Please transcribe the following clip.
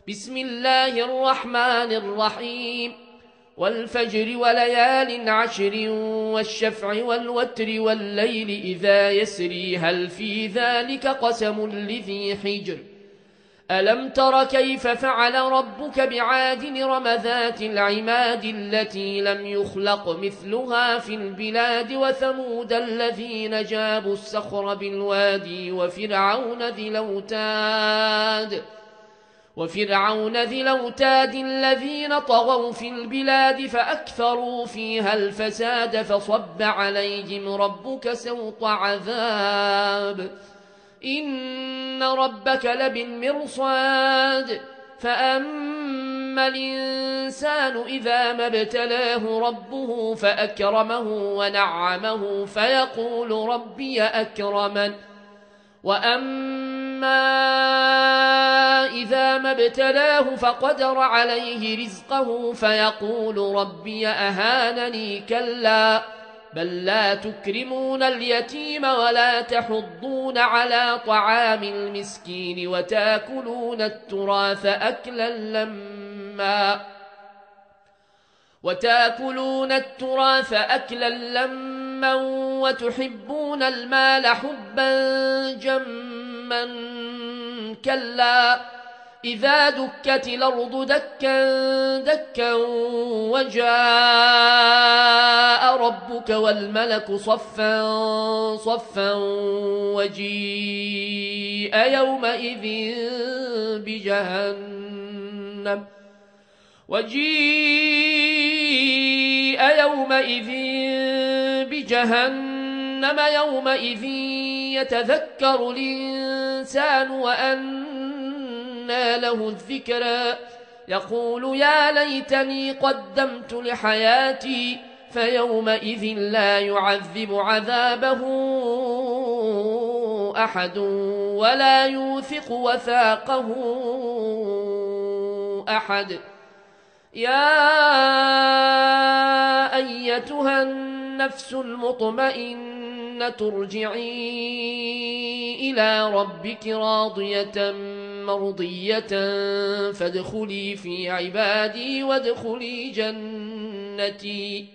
بسم الله الرحمن الرحيم والفجر وليال عشر والشفع والوتر والليل إذا يسري هل في ذلك قسم لذي حجر ألم تر كيف فعل ربك بعاد إرم ذات العماد التي لم يخلق مثلها في البلاد وثمود الذين جابوا الصخر بالوادي وفرعون ذي الأوتاد الذين طغوا في البلاد فأكثروا فيها الفساد فصب عليهم ربك سوط عذاب إن ربك لبالمرصاد فأما الإنسان إذا ما ابتلاه ربه فأكرمه ونعمه فيقول ربي أكرمن وأما إذا ما ابتلاه فقدر عليه رزقه فيقول ربي أهانني كلا بل لا تكرمون اليتيم ولا تحضون على طعام المسكين وتأكلون التراث أكلا لما وتحبون المال حبا جما كلا إذا دكت الأرض دكا دكا وجاء ربك والملك صفا صفا وجيء يومئذ بجهنم يومئذ يتذكر الإنسان وأنى له الذكرى يقول يا ليتني قدمت لحياتي فيومئذ لا يعذب عذابه أحد ولا يوثق وثاقه أحد يا أيتها النفس المطمئنة ارجعي إلى ربك راضية مرضية فادخلي في عبادي وادخلي جنتي